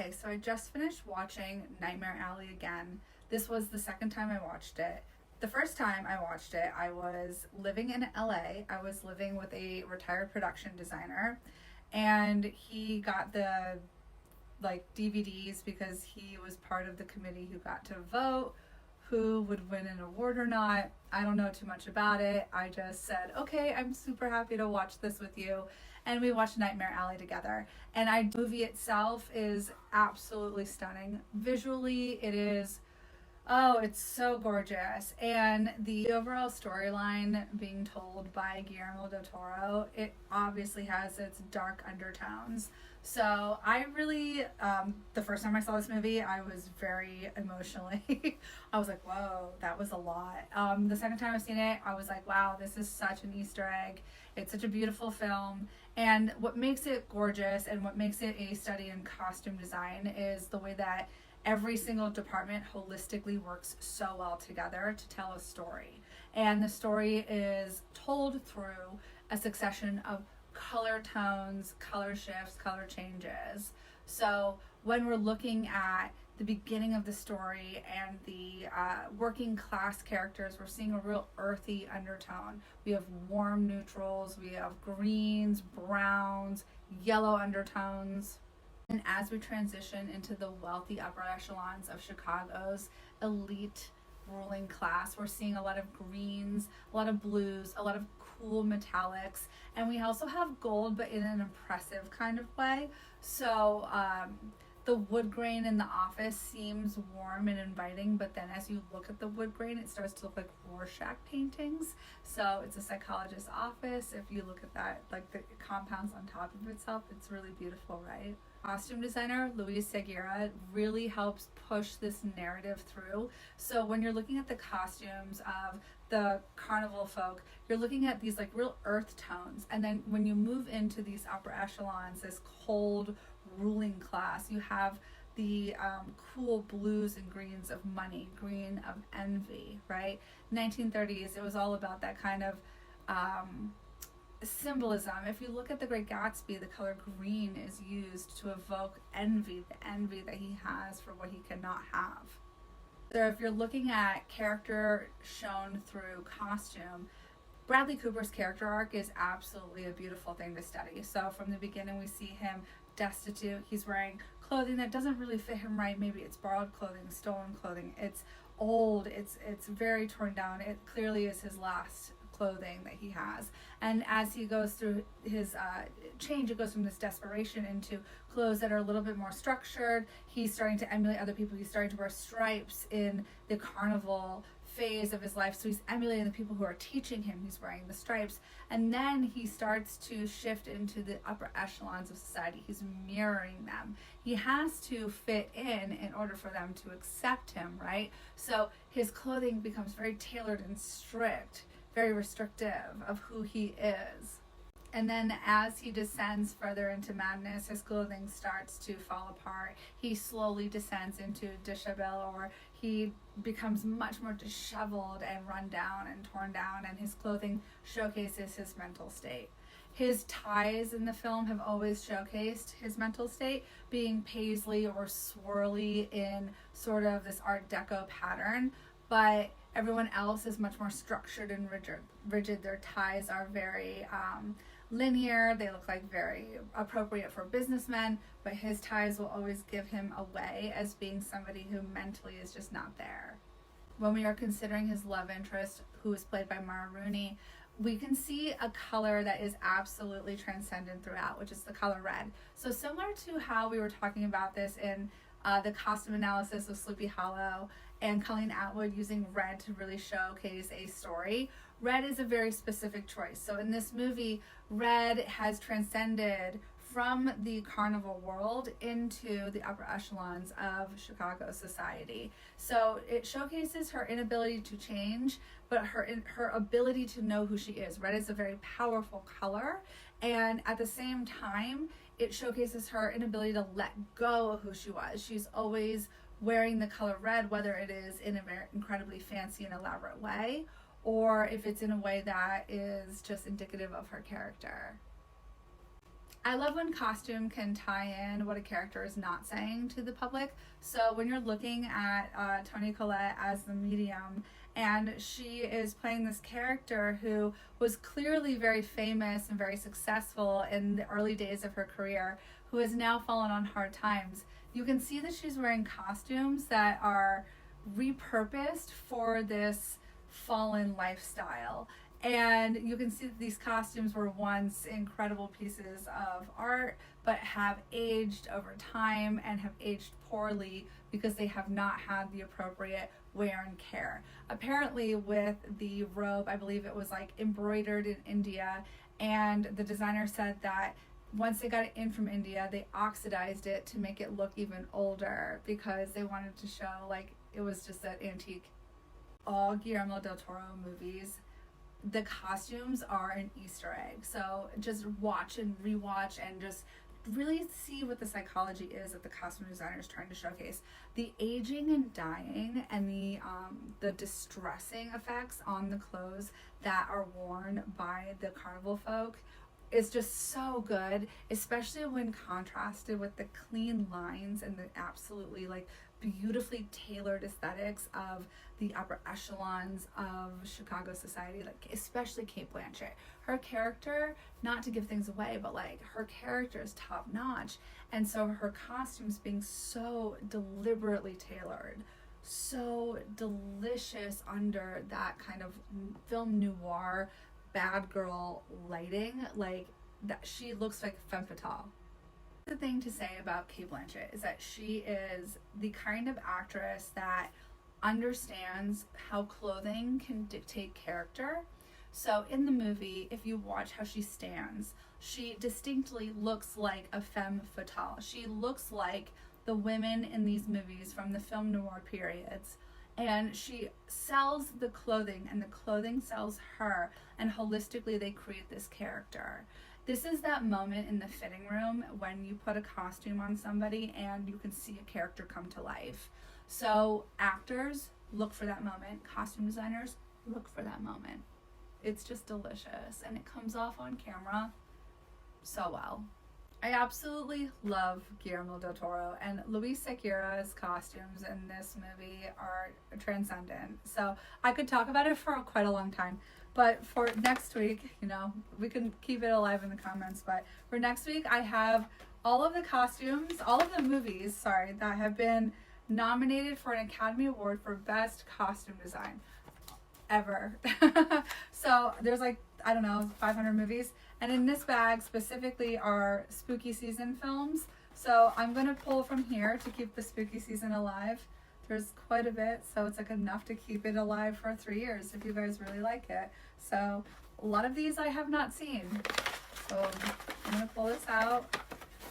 Okay, so I just finished watching Nightmare Alley again. This was the second time I watched it. The first time I watched it, I was living in LA. I was living with a retired production designer, and he got the DVDs because he was part of the committee who got to vote who would win an award or not. I don't know too much about it. I just said, okay, I'm super happy to watch this with you. And we watched Nightmare Alley together. And the movie itself is absolutely stunning. Visually, it is, oh, it's so gorgeous. And the overall storyline being told by Guillermo del Toro, it obviously has its dark undertones. So I really, the first time I saw this movie, I was very emotionally, I was like, whoa, that was a lot. The second time I've seen it, I was like, wow, this is such an Easter egg. It's such a beautiful film. And what makes it gorgeous and what makes it a study in costume design is the way that every single department holistically works so well together to tell a story. And the story is told through a succession of color tones, color shifts, color changes. So when we're looking at the beginning of the story and the working class characters, we're seeing a real earthy undertone. We have warm neutrals, we have greens, browns, yellow undertones. And as we transition into the wealthy upper echelons of Chicago's elite ruling class, we're seeing a lot of greens, a lot of blues, a lot of cool metallics, and we also have gold, but in an impressive kind of way. So the wood grain in the office seems warm and inviting, but then as you look at the wood grain, it starts to look like Rorschach paintings. So it's a psychologist's office. If you look at that, like the compounds on top of itself, it's really beautiful, right? Costume designer Luis Seguirre really helps push this narrative through. So when you're looking at the costumes of the carnival folk, you're looking at these like real earth tones, and then when you move into these upper echelons, this cold ruling class, you have the cool blues and greens of money, green of envy, right? 1930s, it was all about that kind of symbolism. If you look at The Great Gatsby, the color green is used to evoke envy, the envy that he has for what he cannot have. So if you're looking at character shown through costume, Bradley Cooper's character arc is absolutely a beautiful thing to study. So from the beginning, we see him destitute. He's wearing clothing that doesn't really fit him right. Maybe it's borrowed clothing, stolen clothing. It's old. It's very torn down. It clearly is his last clothing that he has. And as he goes through his change, it goes from this desperation into clothes that are a little bit more structured. He's starting to emulate other people. He's starting to wear stripes in the carnival phase of his life. So he's emulating the people who are teaching him. He's wearing the stripes. And then he starts to shift into the upper echelons of society. He's mirroring them. He has to fit in order for them to accept him, right? So his clothing becomes very tailored and strict, very restrictive of who he is. And then as he descends further into madness, his clothing starts to fall apart. He slowly descends into dishabille, or he becomes much more disheveled and run down and torn down, and his clothing showcases his mental state. His ties in the film have always showcased his mental state, being paisley or swirly in sort of this Art Deco pattern, but everyone else is much more structured and rigid. Their ties are very linear. They look like very appropriate for businessmen, but his ties will always give him away as being somebody who mentally is just not there. When we are considering his love interest, who is played by Mara Rooney, we can see a color that is absolutely transcendent throughout, which is the color red. So similar to how we were talking about this in the costume analysis of Sleepy Hollow and Colleen Atwood using red to really showcase a story, red is a very specific choice. So in this movie, red has transcended from the carnival world into the upper echelons of Chicago society. So it showcases her inability to change, but her ability to know who she is. Red is a very powerful color, and at the same time, it showcases her inability to let go of who she was. She's always wearing the color red, whether it is in a very incredibly fancy and elaborate way, or if it's in a way that is just indicative of her character. I love when costume can tie in what a character is not saying to the public. So when you're looking at Toni Collette as the medium, and she is playing this character who was clearly very famous and very successful in the early days of her career, who has now fallen on hard times, you can see that she's wearing costumes that are repurposed for this fallen lifestyle. And you can see that these costumes were once incredible pieces of art, but have aged over time and have aged poorly because they have not had the appropriate wear and care. Apparently, with the robe, I believe it was like embroidered in India, and the designer said that once they got it in from India, they oxidized it to make it look even older because they wanted to show like it was just that antique. All Guillermo del Toro movies, the costumes are an Easter egg. So just watch and rewatch and just really see what the psychology is that the costume designer is trying to showcase. The aging and dying and the distressing effects on the clothes that are worn by the carnival folk is just so good, especially when contrasted with the clean lines and the absolutely like beautifully tailored aesthetics of the upper echelons of Chicago society, like especially Cate Blanchett. Her character, not to give things away, but like her character is top notch, and so her costumes being so deliberately tailored, so delicious under that kind of film noir bad girl lighting, like that she looks like femme fatale. The thing to say about Cate Blanchett is that she is the kind of actress that understands how clothing can dictate character. So in the movie, if you watch how she stands, she distinctly looks like a femme fatale. She looks like the women in these movies from the film noir periods. And she sells the clothing, and the clothing sells her, and holistically they create this character. This is that moment in the fitting room when you put a costume on somebody and you can see a character come to life. So actors, look for that moment. Costume designers, look for that moment. It's just delicious, and it comes off on camera so well. I absolutely love Guillermo del Toro, and Luis Sequeira's costumes in this movie are transcendent. So I could talk about it for quite a long time, but for next week, you know, we can keep it alive in the comments, but for next week, I have all of the costumes, all of the movies, sorry, that have been nominated for an Academy Award for Best Costume Design ever. So there's like, I don't know, 500 movies. And in this bag specifically are spooky season films. So I'm going to pull from here to keep the spooky season alive. There's quite a bit, so it's like enough to keep it alive for 3 years if you guys really like it. So a lot of these I have not seen. So I'm going to pull this out.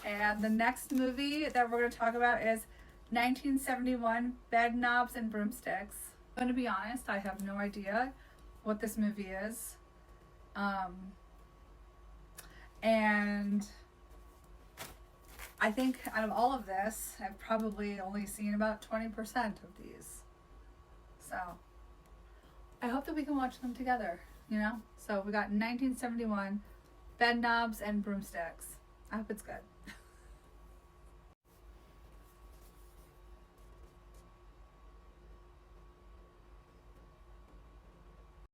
And the next movie that we're going to talk about is 1971, Bedknobs and Broomsticks. I'm going to be honest, I have no idea what this movie is. And I think out of all of this, I've probably only seen about 20% of these. So I hope that we can watch them together, you know? So we got 1971, Bedknobs and Broomsticks. I hope it's good.